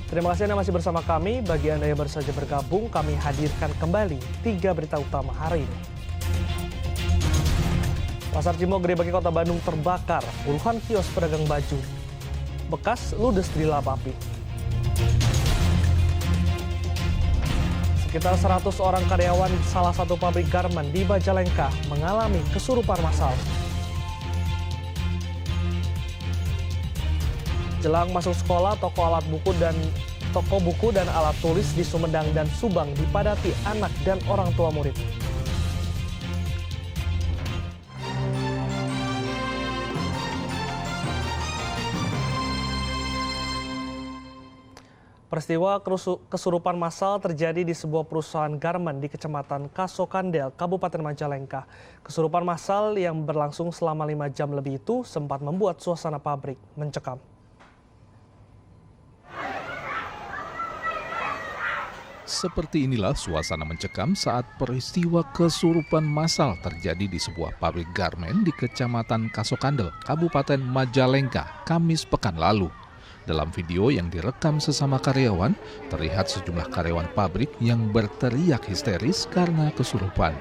Terima kasih Anda masih bersama kami. Bagi Anda yang baru saja bergabung, kami hadirkan kembali 3 berita utama hari ini. Pasar Cimol Gede Bage Kota Bandung terbakar, puluhan kios pedagang baju bekas ludes di lap api. Sekitar 100 orang karyawan salah satu pabrik garmen di Majalengka mengalami kesurupan massal. Jelang masuk sekolah, toko buku dan alat tulis di Sumedang dan Subang dipadati anak dan orang tua murid. Peristiwa kesurupan massal terjadi di sebuah perusahaan garmen di Kecamatan Kasokandel, Kabupaten Majalengka. Kesurupan massal yang berlangsung selama 5 jam lebih itu sempat membuat suasana pabrik mencekam. Seperti inilah suasana mencekam saat peristiwa kesurupan massal terjadi di sebuah pabrik garmen di Kecamatan Kasokandel, Kabupaten Majalengka, Kamis pekan lalu. Dalam video yang direkam sesama karyawan, terlihat sejumlah karyawan pabrik yang berteriak histeris karena kesurupan.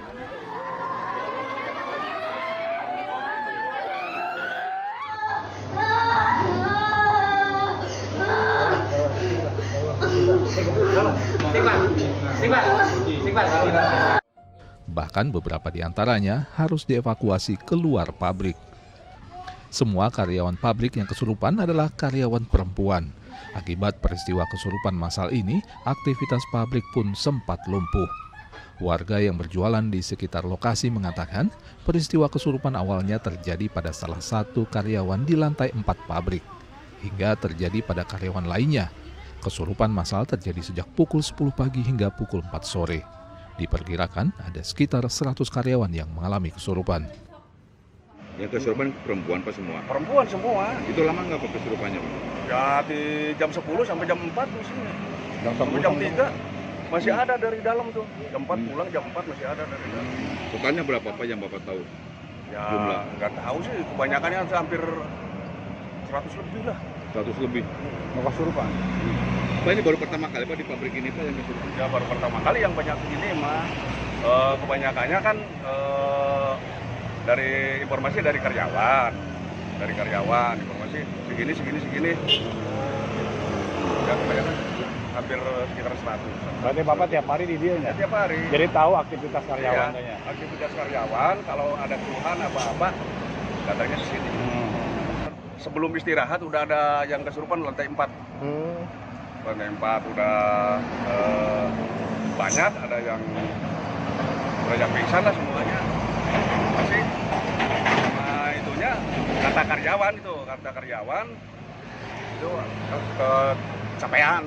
Bahkan beberapa di antaranya harus dievakuasi keluar pabrik. Semua karyawan pabrik yang kesurupan adalah karyawan perempuan. Akibat peristiwa kesurupan massal ini, aktivitas pabrik pun sempat lumpuh. Warga yang berjualan di sekitar lokasi mengatakan peristiwa kesurupan awalnya terjadi pada salah satu karyawan di lantai 4 pabrik, hingga terjadi pada karyawan lainnya. Kesurupan massal terjadi sejak pukul 10 pagi hingga pukul 4 sore. Diperkirakan ada sekitar 100 karyawan yang mengalami kesurupan. Yang kesurupan perempuan Pak semua? Perempuan semua. Itu lama nggak Pak kesurupannya Pak? Ya di jam 10 sampai jam 4 di sini. Sampai jam 3 masih ada dari dalam tuh. Jam 4 pulang, jam 4 masih ada dari dalam. Totalnya berapa Pak yang Bapak tahu? Ya jumlah? nggak tahu sih, kebanyakannya hampir 100 lebih lah. 100 lebih. Kesurupan. Pak ini baru pertama kali Pak di pabrik ini Pak yang kesurupan? Ya baru pertama kali yang banyak ini mah. Kebanyakannya kan dari informasi dari karyawan, informasi segini. Ya kebanyakan hampir sekitar 100. Berarti Bapak tiap hari di dia ya? Tiap hari. Jadi tahu aktivitas karyawan Ya, aktivitas karyawan, kalau ada keluhan apa-apa, datangnya di sini. Sebelum istirahat udah ada yang kesurupan lantai 4. Lantai 4 udah banyak, ada yang pingsan lah semuanya. Masih sama itunya kata karyawan itu kecapean.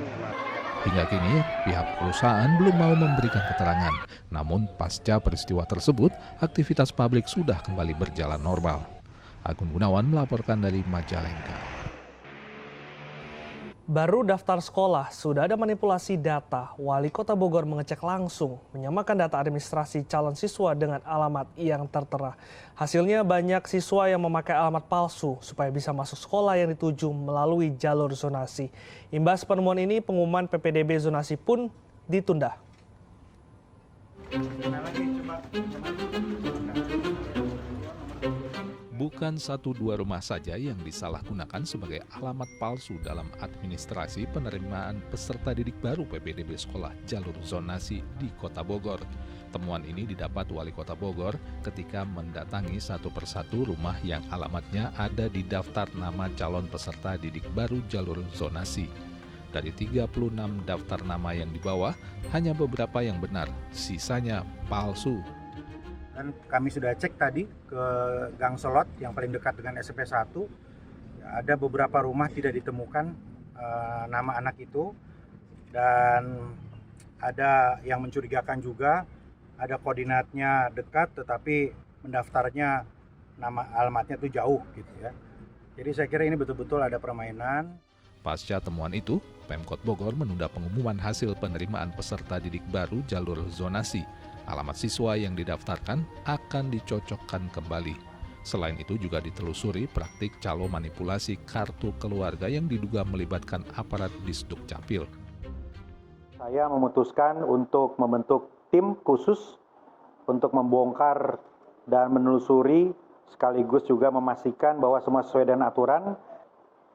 Hingga kini, pihak perusahaan belum mau memberikan keterangan. Namun, pasca peristiwa tersebut, aktivitas pabrik sudah kembali berjalan normal. Agun Gunawan melaporkan dari Majalengka. Baru daftar sekolah, sudah ada manipulasi data. Wali Kota Bogor mengecek langsung, menyamakan data administrasi calon siswa dengan alamat yang tertera. Hasilnya banyak siswa yang memakai alamat palsu supaya bisa masuk sekolah yang dituju melalui jalur zonasi. Imbas penemuan ini, pengumuman PPDB zonasi pun ditunda. Bukan 1-2 rumah saja yang disalahgunakan sebagai alamat palsu dalam administrasi penerimaan peserta didik baru PPDB sekolah jalur zonasi di Kota Bogor. Temuan ini didapat Wali Kota Bogor ketika mendatangi satu persatu rumah yang alamatnya ada di daftar nama calon peserta didik baru jalur zonasi. Dari 36 daftar nama yang dibawa, hanya beberapa yang benar, sisanya palsu. Dan kami sudah cek tadi ke Gang Selot yang paling dekat dengan SMP 1. Ada beberapa rumah tidak ditemukan nama anak itu. Dan ada yang mencurigakan juga, ada koordinatnya dekat tetapi mendaftarnya nama alamatnya itu jauh gitu ya. Jadi saya kira ini betul-betul ada permainan. Pasca temuan itu, Pemkot Bogor menunda pengumuman hasil penerimaan peserta didik baru jalur zonasi. Alamat siswa yang didaftarkan akan dicocokkan kembali. Selain itu juga ditelusuri praktik calo manipulasi kartu keluarga yang diduga melibatkan aparat Disduk Capil. Saya memutuskan untuk membentuk tim khusus untuk membongkar dan menelusuri sekaligus juga memastikan bahwa semua sesuai dengan aturan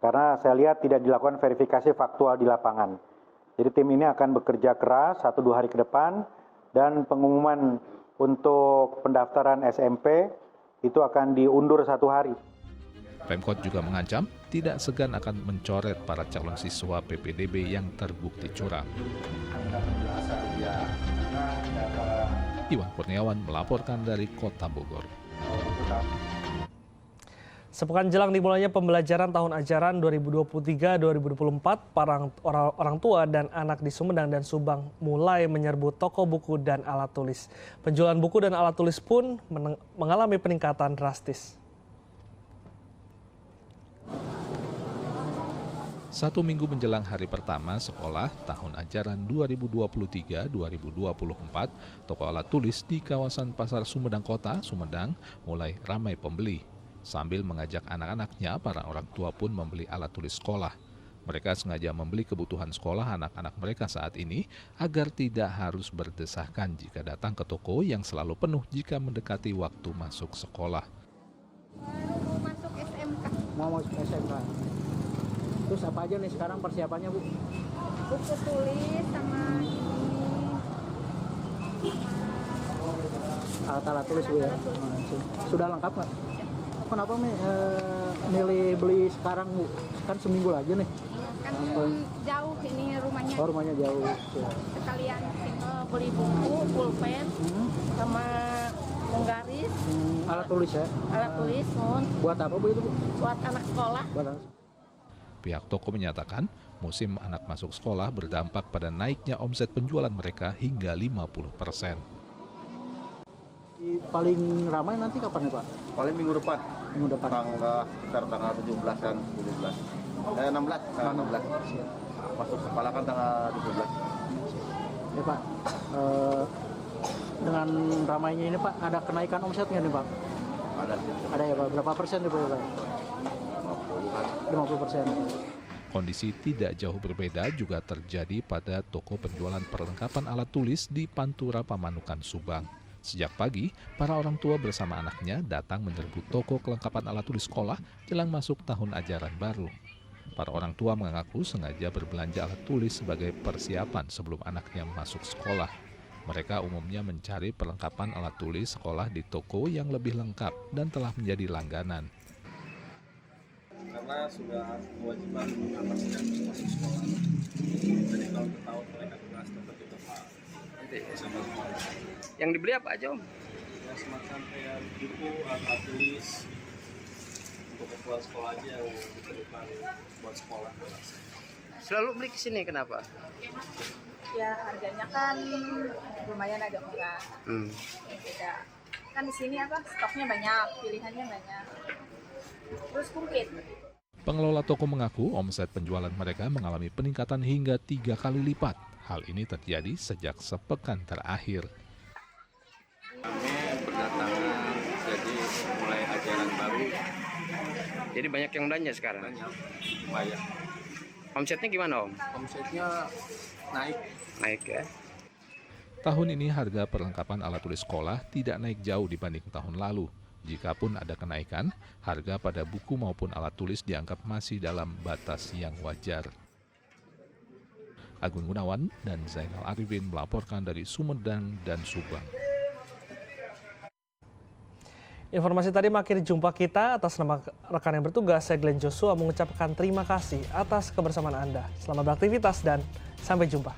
karena saya lihat tidak dilakukan verifikasi faktual di lapangan. Jadi tim ini akan bekerja keras 1-2 hari ke depan dan pengumuman untuk pendaftaran SMP itu akan diundur 1 hari. Pemkot juga mengancam tidak segan akan mencoret para calon siswa PPDB yang terbukti curang. Iwan Kurniawan melaporkan dari Kota Bogor. Sepekan jelang dimulainya pembelajaran tahun ajaran 2023-2024, para orang tua dan anak di Sumedang dan Subang mulai menyerbu toko buku dan alat tulis. Penjualan buku dan alat tulis pun mengalami peningkatan drastis. 1 minggu menjelang hari pertama sekolah tahun ajaran 2023-2024, toko alat tulis di kawasan Pasar Sumedang Kota, Sumedang mulai ramai pembeli. Sambil mengajak anak-anaknya, para orang tua pun membeli alat tulis sekolah. Mereka sengaja membeli kebutuhan sekolah anak-anak mereka saat ini agar tidak harus berdesakan jika datang ke toko yang selalu penuh jika mendekati waktu masuk sekolah. Mau masuk SMK. Mau masuk SMK. Terus apa aja nih sekarang persiapannya, Bu? Buku tulis sama ini. Alat-alat tulis, Bu ya? Sudah lengkap nggak? Kenapa milih beli sekarang, Bu? Kan seminggu lagi nih. Kan jauh ini rumahnya. Oh, rumahnya jauh. Ya. Sekalian beli buku, pulpen, sama penggaris. Alat tulis ya? Alat tulis, Buat apa, Bu, itu, Bu? buat anak sekolah. Buat anak. Pihak toko menyatakan musim anak masuk sekolah berdampak pada naiknya omset penjualan mereka hingga 50%. Paling ramai nanti kapan nih, Pak? Paling minggu depan. Minggu depan. Sekitar tanggal 17-an, 17. 16, tanggal 16. Masuk sekolah kan tanggal 17. Ya, Pak. Dengan ramainya ini, Pak, ada kenaikan omsetnya nih, Pak? Ada Ada ya, Pak? Berapa persen nih, Pak? 50%. Kondisi tidak jauh berbeda juga terjadi pada toko penjualan perlengkapan alat tulis di Pantura Pamanukan, Subang. Sejak pagi, para orang tua bersama anaknya datang menyerbu toko kelengkapan alat tulis sekolah jelang masuk tahun ajaran baru. Para orang tua mengaku sengaja berbelanja alat tulis sebagai persiapan sebelum anaknya masuk sekolah. Mereka umumnya mencari perlengkapan alat tulis sekolah di toko yang lebih lengkap dan telah menjadi langganan. Karena sudah kewajiban anak sedang masuk sekolah. Jadi tahun ke tahun mereka tugas tetap itu Pak. Sama sekolah. Yang dibeli apa aja, Om? Ya semacam kayak buku, alat tulis untuk keperluan sekolah aja yang diperlukan buat sekolah. Selalu beli ke sini, kenapa? Ya harganya kan lumayan agak murah. Beda. Kan di sini stoknya banyak, pilihannya banyak. Terus komplit. Pengelola toko mengaku omset penjualan mereka mengalami peningkatan hingga 3 kali lipat. Hal ini terjadi sejak sepekan terakhir. Kami berdatangan, jadi mulai ajaran baru. Jadi banyak yang belanja sekarang. Banyak. Omsetnya gimana, Om? Omsetnya naik. Naik ya. Tahun ini harga perlengkapan alat tulis sekolah tidak naik jauh dibanding tahun lalu. Jikapun ada kenaikan, harga pada buku maupun alat tulis dianggap masih dalam batas yang wajar. Agung Gunawan dan Zainal Arifin melaporkan dari Sumedang dan Subang. Informasi tadi mengakhiri jumpa kita. Atas nama rekan yang bertugas, saya Glenn Joshua mengucapkan terima kasih atas kebersamaan Anda. Selamat beraktivitas dan sampai jumpa.